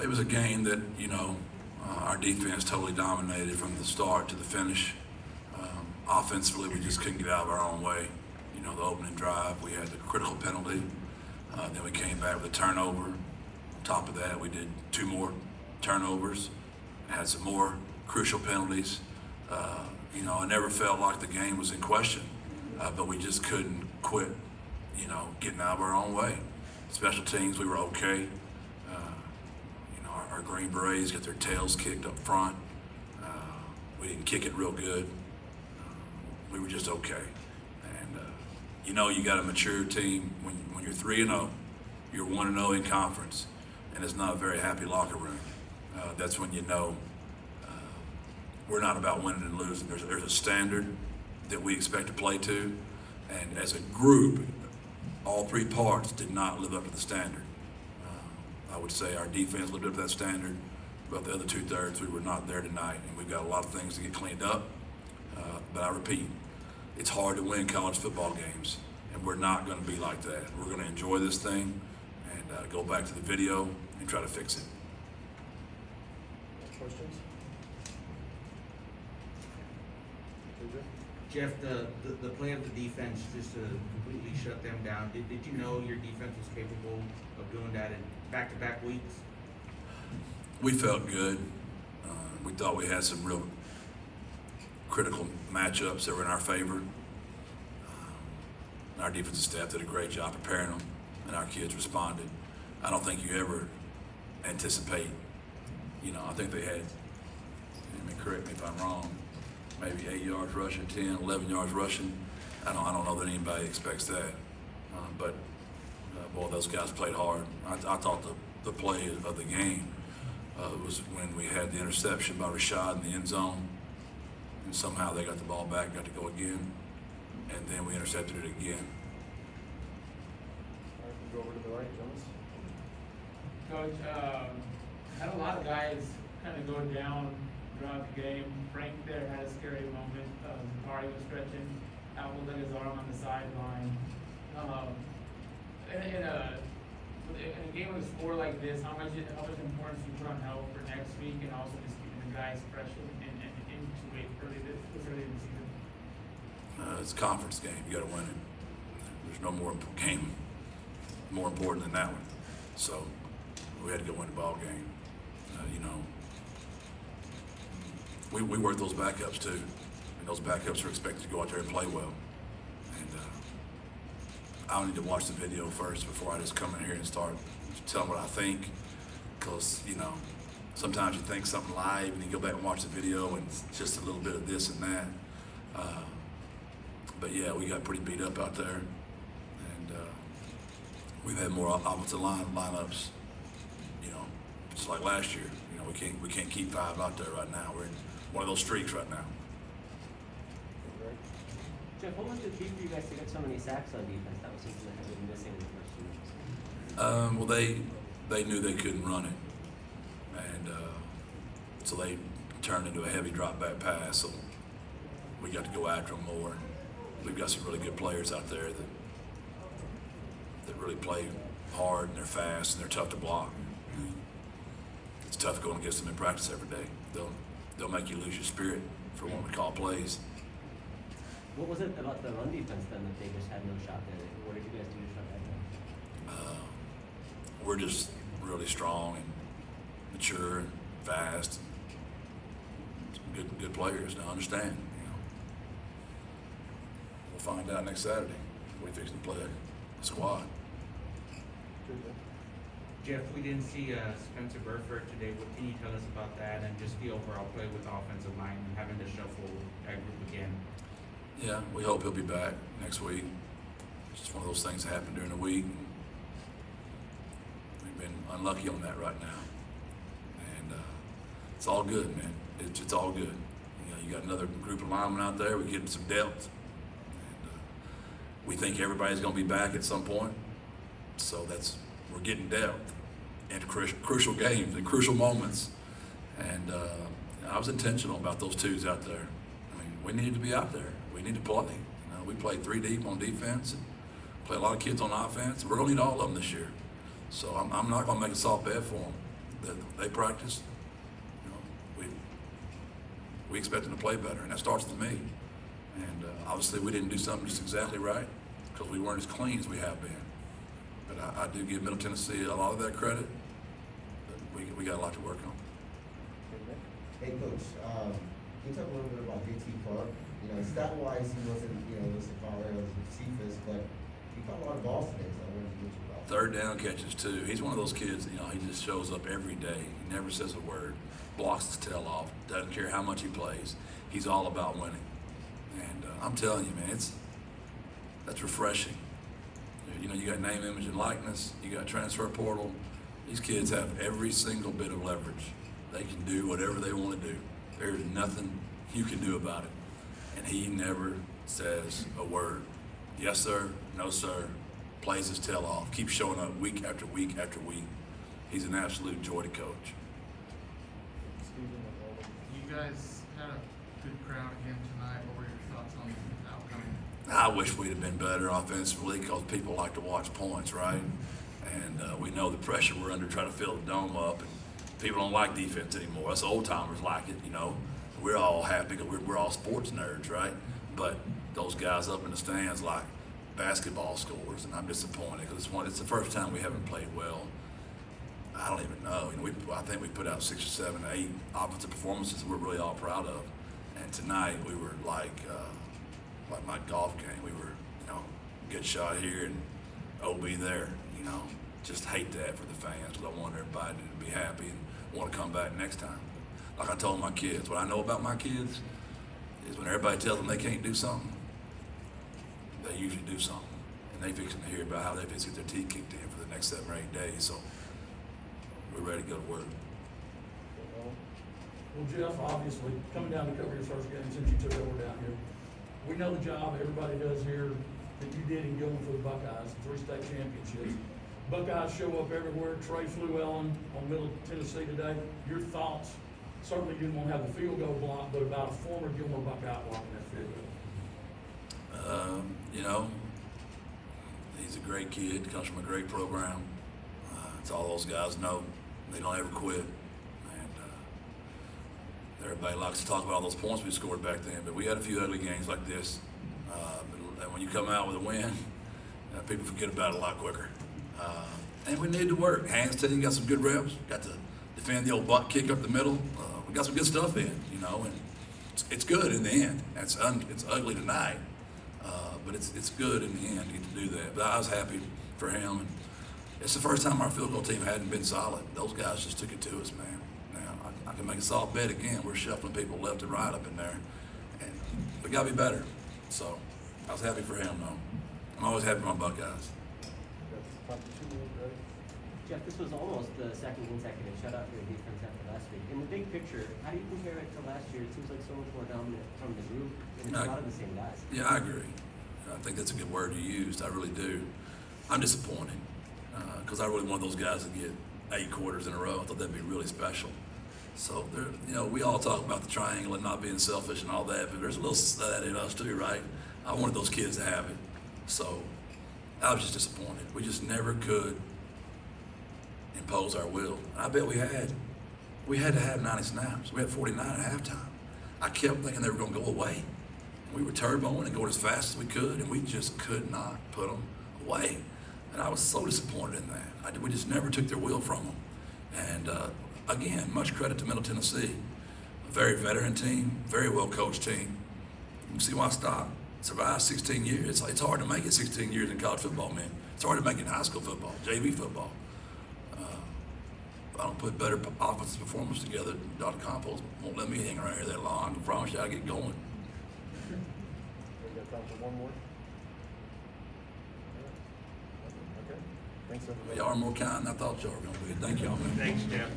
It was a game that, our defense totally dominated from the start to the finish. Offensively, we just couldn't get out of our own way. The opening drive, we had the critical penalty. Then we came back with a turnover. On top of that, we did 2 more turnovers, had some more crucial penalties. I never felt like the game was in question, but we just couldn't quit, getting out of our own way. Special teams, we were okay. Our Green Berets got their tails kicked up front. We didn't kick it real good. We were just okay. And you got a mature team when you're 3-0, you're 1-0 in conference, and it's not a very happy locker room. That's when we're not about winning and losing. There's a standard that we expect to play to, and as a group, all 3 parts did not live up to the standard. I would say our defense lived up to that standard, but the other 2/3 we were not there tonight, and we've got a lot of things to get cleaned up. But I repeat, it's hard to win college football games, and we're not going to be like that. We're going to enjoy this thing and go back to the video and try to fix it. Questions? Jeff, the play of the defense just to completely shut them down, did you know your defense was capable of doing that in back-to-back weeks? We felt good. We thought we had some real critical matchups that were in our favor. Our defensive staff did a great job preparing them, and our kids responded. I don't think you ever anticipate, I think they had, correct me if I'm wrong, maybe 8 yards rushing, 10, 11 yards rushing. I don't know that anybody expects that. But boy, those guys played hard. I thought the play of the game was when we had the interception by Rashad in the end zone, and somehow they got the ball back, got to go again, and then we intercepted it again. All right, we'll go over to the right, Jonas. Coach, had a lot of guys kind of go down throughout the game. Frank there had a scary moment. Zachary was stretching out, holding his arm on the sideline. In a game with a score like this, how much importance do you put on health for next week, and also just keeping the guys fresh and into it early in the season? It's a conference game. You got to win it. There's no more game more important than that one. So we had to go win the ball game. We work those backups too, and those backups are expected to go out there and play well. And I'll need to watch the video first before I just come in here and start telling what I think, because sometimes you think something live and you go back and watch the video and it's just a little bit of this and that. But yeah, we got pretty beat up out there, and we've had more offensive lineups. Just like last year. We can't keep 5 out there right now. We're in one of those streaks right now. Jeff, what was the key for you guys to get so many sacks on defense? That was something that had been missing in the first 2 weeks. Well, they knew they couldn't run it, and so they turned into a heavy drop back pass. So we got to go after them more. We've got some really good players out there that really play hard, and they're fast, and they're tough to block. It's tough going against them in practice every day. They'll make you lose your spirit for what we call plays. What was it about the run defense then that they just had no shot at it? What did you guys do to shut that down? We're just really strong and mature and fast. Good players. Now understand, we'll find out next Saturday. We fix to play a squad. Jeff, we didn't see Spencer Burford today. What can you tell us about that and just the overall play with the offensive line and having to shuffle that group again? Yeah, we hope he'll be back next week. It's just one of those things that happen during the week. We've been unlucky on that right now. And it's all good, man. It's all good. You got another group of linemen out there. We're getting some depth. And we think everybody's going to be back at some point. So we're getting depth into crucial games and crucial moments. And I was intentional about those 2s out there. We needed to be out there. We need to play. We played 3 deep on defense and play a lot of kids on offense. We're going to need all of them this year. So I'm not going to make a soft bet for them. that they practice, you know, we expect them to play better, and that starts with me. And obviously we didn't do something just exactly right because we weren't as clean as we have been. But I do give Middle Tennessee a lot of that credit, but we got a lot to work on. Hey, Coach, can you talk a little bit about JT Clark? You know, stat-wise, he wasn't, you know, listed Colorado as Cephas, but he caught a lot of balls today, so I wanted to get you about that. Third down catches too. He's one of those kids, you know, he just shows up every day. He never says a word, blocks his tail off, doesn't care how much he plays. He's all about winning. And I'm telling you, man, that's refreshing. You know, you got name, image, and likeness. You got transfer portal. These kids have every single bit of leverage. They can do whatever they want to do. There's nothing you can do about it. And he never says a word. Yes, sir. No, sir. Plays his tail off. Keeps showing up week after week after week. He's an absolute joy to coach. You guys had a good crowd again tonight. What were your thoughts on the outcome? I wish we'd have been better offensively because people like to watch points, right? And we know the pressure we're under trying to fill the dome up. And people don't like defense anymore. Us old timers like it, you know. We're all happy because we're all sports nerds, right? But those guys up in the stands like basketball scores, and I'm disappointed because it's the first time we haven't played well. I don't even know. You know, I think we put out 6 or 7 or 8 offensive performances we're really all proud of. And tonight we were like my golf game. We were, you know, good shot here and OB there. You know, just hate that for the fans because I want everybody to be happy and want to come back next time. Like I told my kids, what I know about my kids is when everybody tells them they can't do something, they usually do something. And they fixing to hear about how they fix to get their teeth kicked in for the next 7 or 8 days. So we're ready to go to work. Well, Jeff, obviously, coming down to cover your first game since you took over down here, we know the job everybody does here that you did in going for the Buckeyes, 3 state championships. Buckeyes show up everywhere. Trey flew on Middle Tennessee today. Your thoughts? Certainly didn't want to have the field goal block, but about a former Gilmore Buckeye blocking that field goal. You know, he's a great kid, comes from a great program. It's all those guys know. They don't ever quit. And everybody likes to talk about all those points we scored back then, but we had a few ugly games like this. And when you come out with a win, people forget about it a lot quicker. And we need to work. Hands team got some good reps. Got to defend the old butt kick up the middle. We got some good stuff in, you know, and it's good in the end. It's ugly tonight, but it's good in the end to get to do that. But I was happy for him. And it's the first time our field goal team hadn't been solid. Those guys just took it to us, man. Now I can make a solid bet again. We're shuffling people left and right up in there, and we got to be better. So I was happy for him, though. I'm always happy for my Buckeyes. Jeff, this was almost the second consecutive shutout for your defense after last week. In the big picture, how do you compare it to last year? It seems like so much more dominant from the group, and it's a lot of the same guys. Yeah, I agree. I think that's a good word you used. I really do. I'm disappointed because I really wanted those guys to get 8 quarters in a row. I thought that'd be really special. So, you know, we all talk about the triangle and not being selfish and all that, but there's a little of that in us too, right? I wanted those kids to have it. So I was just disappointed. We just never could impose our will. And I bet we had to have 90 snaps. We had 49 at halftime. I kept thinking they were going to go away. We were turboing and going as fast as we could, and we just could not put them away. And I was so disappointed in that. We just never took their will from them. And again, much credit to Middle Tennessee. A very veteran team, very well coached team. You can see why I stopped. Survived 16 years. It's hard to make it 16 years in college football, man. It's hard to make it in high school football, JV football. If I don't put better offensive performance together, Dr. Compost won't let me hang around here that long. I can promise you I'll get going. We got time for one more? Okay. Thanks, everybody. Y'all are more kind than I thought y'all were going to be. Thank y'all, man. Thanks, Jeff.